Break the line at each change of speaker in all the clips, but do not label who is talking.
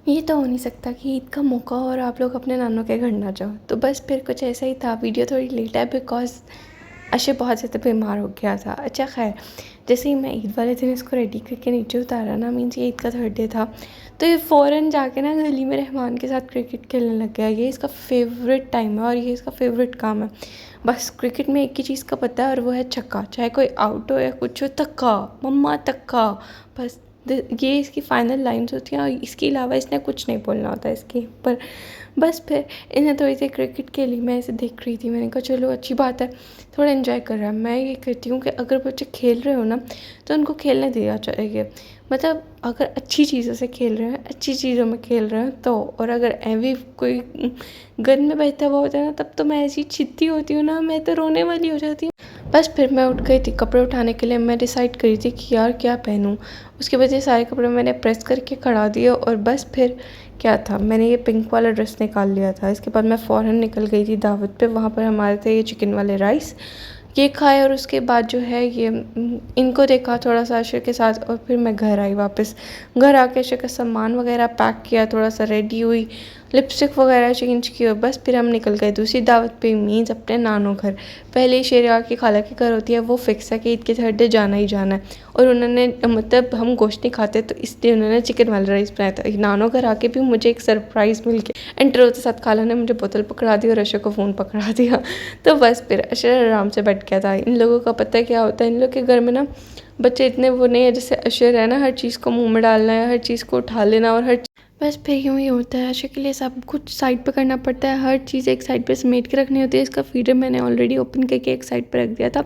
ये तो हो नहीं सकता कि ईद का मौका हो और आप लोग अपने नानों के घर ना जाओ। तो बस फिर कुछ ऐसा ही था। वीडियो थोड़ी लेट है बिकॉज़ अशर बहुत ज़्यादा बीमार हो गया था। अच्छा ख़ैर, जैसे ही मैं ईद वाले दिन इसको रेडी करके नीचे उतारा ना, मीन्स ये ईद का थर्ड डे था, तो ये फ़ौरन जाके ना गली में रहमान के साथ क्रिकेट खेलने लग गया। ये इसका फ़ेवरेट टाइम है और ये इसका फ़ेवरेट काम है। बस क्रिकेट में एक ही चीज़ का पता है और वो है छक्का। चाहे कोई आउट हो या कुछ हो, तक्का, मम्मा तक्का। बस ये इसकी फाइनल लाइन्स होती हैं और इसके अलावा इसने कुछ नहीं बोलना होता इसके ऊपर। बस फिर इन्हें थोड़ी सी क्रिकेट खेली, मैं इसे देख रही थी। मैंने कहा चलो अच्छी बात है, थोड़ा एंजॉय कर रहा है। मैं ये कहती हूँ कि अगर बच्चे खेल रहे हो ना तो उनको खेलने देना चाहिए। मतलब अगर अच्छी चीज़ों से खेल रहे हैं, अच्छी चीज़ों में खेल रहे हैं तो। और अगर ऐवी कोई गन में बहता हुआ होता है ना, तब तो मैं ऐसी छित्ती होती हूँ ना, मैं तो रोने वाली हो जाती हूँ। बस फिर मैं उठ गई थी कपड़े उठाने के लिए। मैं डिसाइड करी थी कि यार क्या पहनूँ। उसके बाद ये सारे कपड़े मैंने प्रेस करके खड़ा दिए और बस फिर क्या था, मैंने ये पिंक वाला ड्रेस निकाल लिया था। इसके बाद मैं फ़ौरन निकल गई थी दावत पे। वहाँ पर हमारे थे ये चिकन वाले राइस, ये खाए और उसके बाद जो है ये इनको देखा थोड़ा सा अशर के साथ। और फिर मैं घर आई वापस। घर आके अशर का सामान वगैरह पैक किया, थोड़ा सा रेडी हुई, लिपस्टिक वगैरह चेंज की और बस फिर हम निकल गए दूसरी दावत पे, मीन्स अपने नानों घर। पहले ही शेरवा की खाला के घर होती है, वो फिक्स है कि ईद के थर्ड डे जाना ही जाना है। और उन्होंने मतलब हम गोश्त नहीं खाते तो इसलिए उन्होंने चिकन वाला राइस बनाया था। नानों घर आके भी मुझे एक सरप्राइज़ मिल गया। एंटर होते साथ खाला ने मुझे बोतल पकड़ा दी और अशर को फ़ोन पकड़ा दिया। तो बस फिर अशर आराम से बैठ गया था। इन लोगों का पता है क्या होता है, इन लोग के घर में ना बच्चे इतने वो नहीं है जैसे अशर है ना, हर चीज़ को मुँह में डालना है, हर चीज़ को उठा लेना और हर बस फिर यूँ ही होता है। अशर के लिए सब कुछ साइड पे करना पड़ता है, हर चीज़ एक साइड पे समेट के रखनी होती है। इसका फीडर मैंने ऑलरेडी ओपन करके एक साइड पे रख दिया था,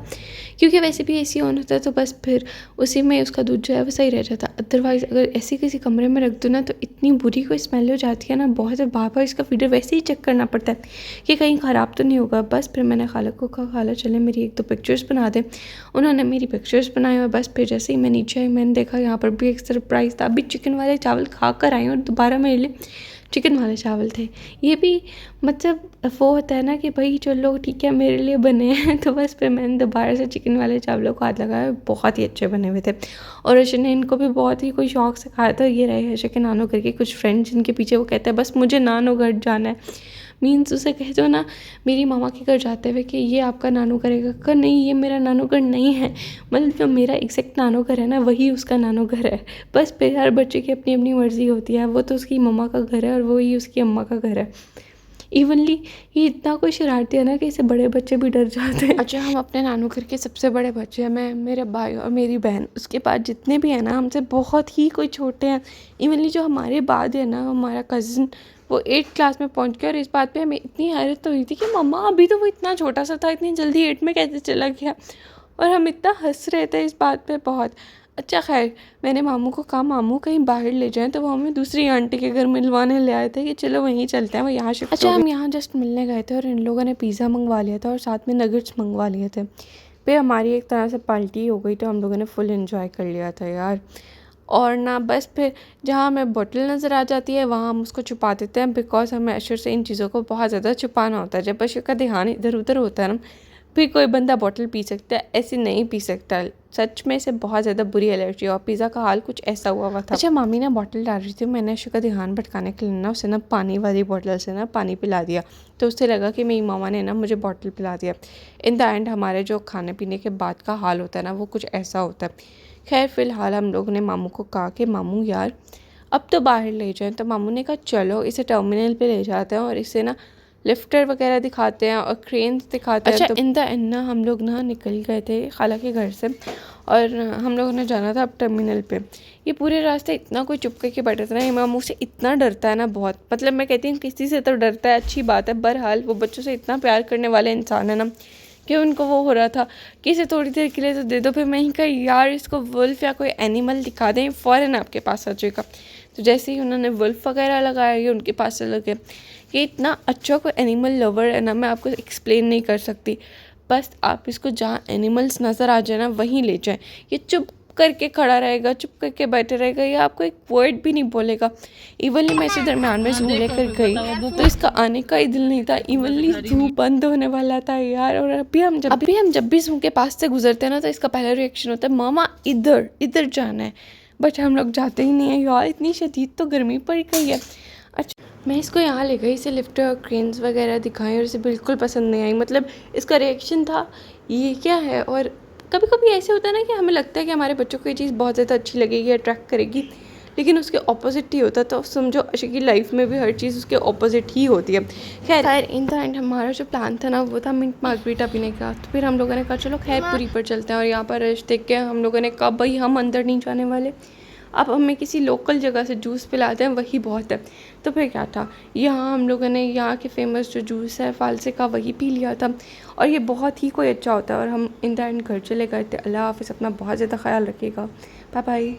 क्योंकि वैसे भी एसी ऑन होता है तो बस फिर उसी में उसका दूध जो है वो सही रह जाता। अदरवाइज़ अगर ऐसे किसी कमरे में रख दो ना तो इतनी बुरी कोई स्मेल हो जाती है ना, बहुत बार बार इसका फीडर वैसे ही चेक करना पड़ता है कि कहीं ख़राब तो नहीं होगा। बस फिर मैंने खाला को कहा खाला चले मेरी एक दो पिक्चर्स बना दे। उन्होंने मेरी पिक्चर्स बनाए और बस फिर जैसे ही मैं नीचे आई मैंने देखा यहाँ पर भी एक सरप्राइज़ था। अभी चिकन वाले चावल खा कर आई और दोबारा मेरे लिए चिकन वाले चावल थे। ये भी मतलब वो होता है ना कि भाई चलो ठीक है मेरे लिए बने हैं। तो बस फिर मैंने दोबारा से चिकन वाले चावलों को हाथ लगाया, बहुत ही अच्छे बने हुए थे। और अशर ने इनको भी बहुत ही कोई शौक से खाया था। ये रहे अशर के नानो घर के कुछ फ्रेंड्स जिनके पीछे वो कहता है बस मुझे नानो घर जाना है। मीन्स उसे कह दो ना मेरी मामा के घर जाते हुए कि ये आपका नानू करेगा का, नहीं ये मेरा नानू घर नहीं है। मतलब जो मेरा एग्जैक्ट नानू घर है ना वही उसका नानू घर है। बस फिर हर बच्चे की अपनी अपनी मर्ज़ी होती है। वो तो उसकी मम्मा का घर है और वही उसकी अम्मा का घर है। इवनली ये इतना कोई शरारती है ना कि इसे बड़े बच्चे भी डर जाते हैं। अच्छा, हम अपने नानू घर के सबसे बड़े बच्चे हैं, मैं, मेरे भाई और मेरी बहन। उसके बाद जितने भी हैं ना हमसे बहुत ही कोई छोटे हैं। इवनली जो हमारे बाद है ना, हमारा कज़न, वो 8th क्लास में पहुंच गया। और इस बात पे हमें इतनी हैरत हुई थी कि मम्मा अभी तो वो इतना छोटा सा था, इतनी जल्दी 8 में कैसे चला गया। और हम इतना हंस रहे थे इस बात पे बहुत। अच्छा खैर, मैंने मामू को कहा मामू कहीं बाहर ले जाएं, तो वो हमें दूसरी आंटी के घर मिलवाने ले आए थे कि चलो वहीं चलते हैं, वो यहाँ शिफ्ट अच्छा हम यहाँ जस्ट मिलने गए थे और इन लोगों ने पिज़्ज़ा मंगवा लिया था और साथ में नगेट्स मंगवा लिए थे। फिर हमारी एक तरह से पार्टी हो गई, तो हम लोगों ने फुल एंजॉय कर लिया था यार। और ना बस फिर जहाँ हमें बोतल नज़र आ जाती है वहाँ हम उसको छुपा देते हैं, बिकॉज हमें अशर से इन चीज़ों को बहुत ज़्यादा छुपाना होता है। जब अशर का ध्यान इधर उधर होता है ना, फिर कोई बंदा बोतल पी सकता है, ऐसे नहीं पी सकता। सच में से बहुत ज़्यादा बुरी एलर्जी और पिज़्ज़ा का हाल कुछ ऐसा हुआ था। अच्छा, मामी ना बोतल डाल रही थी, मैंने अशर का ध्यान भटकाने के लिए ना उसे ना पानी वाली बोतल से ना पानी पिला दिया। तो उससे लगा कि मेरी मामा ने ना मुझे बोतल पिला दिया। इन द एंड हमारे जो खाने पीने के बाद का हाल होता है ना वो कुछ ऐसा होता है। खैर फ़िलहाल हम लोगों ने मामू को कहा कि मामू यार अब तो बाहर ले जाएं। तो मामू ने कहा चलो इसे टर्मिनल पे ले जाते हैं और इसे ना लिफ्टर वगैरह दिखाते हैं और क्रेन्स दिखाते हैं। तो इन द एंड ना हम लोग ना निकल गए थे खाला के घर से और हम लोगों ने जाना था अब टर्मिनल पे। ये पूरे रास्ते इतना कोई चुप करके बैठा था ना, ये मामू से इतना डरता है ना बहुत, मतलब मैं कहती हूँ किसी से तो डरता है, अच्छी बात है। बहरहाल वो बच्चों से इतना प्यार करने वाले इंसान है ना कि उनको वो हो रहा था कि इसे थोड़ी देर के लिए तो दे दो। फिर मैं ही कहा यार इसको वुल्फ या कोई एनिमल दिखा दें, फ़ौरन आपके पास आ जाएगा। तो जैसे ही उन्होंने वुल्फ वगैरह लगाया ये उनके पास चले गए। ये इतना अच्छा कोई एनिमल लवर है ना, मैं आपको एक्सप्लेन नहीं कर सकती। बस आप इसको जहाँ एनिमल्स नज़र आ जाए ना वहीं ले जाएं। ये चुप करके खड़ा रहेगा, चुप करके बैठे रहेगा, या आपको एक वर्ड भी नहीं बोलेगा। इवनली मैं इसे दरम्यान में जू लेकर गई तो इसका आने का ही दिल नहीं था। इवनली जू बंद होने वाला था यार। और अभी हम जब भी जू के पास से गुजरते हैं ना तो इसका पहला रिएक्शन होता है मामा इधर इधर जाना है। बट हम लोग जाते ही नहीं है यार, इतनी शदीद तो गर्मी पड़ गई है। अच्छा, मैं इसको यहाँ ले गई, इसे लिफ्ट और क्रेन्स वगैरह दिखाएं और इसे बिल्कुल पसंद नहीं आई। मतलब इसका रिएक्शन था ये क्या है। और कभी कभी ऐसे होता है ना कि हमें लगता है कि हमारे बच्चों को ये चीज़ बहुत ज़्यादा अच्छी लगेगी, अट्रैक्ट करेगी, लेकिन उसके ऑपोजिट ही होता है। तो समझो अशे की लाइफ में भी हर चीज़ उसके ऑपोजिट ही होती है। खैर इन द एंड हमारा जो प्लान था ना वो था मिंट मार्गरीटा पीने का। तो फिर हम लोगों ने कहा चलो खैरपुरी पर चलते हैं, और यहाँ पर रश देख के हम लोगों ने कहा भाई हम अंदर नहीं जाने वाले, अब हमें किसी लोकल जगह से जूस पिलाते हैं वही बहुत है। तो फिर क्या था, यहाँ हम लोगों ने यहाँ के फेमस जो जूस है फालसे का वही पी लिया था, और ये बहुत ही कोई अच्छा होता है। और हम इन द एंड घर चले गए थे। अल्लाह हाफ़िज़, अपना बहुत ज़्यादा ख्याल रखिएगा। Bye bye.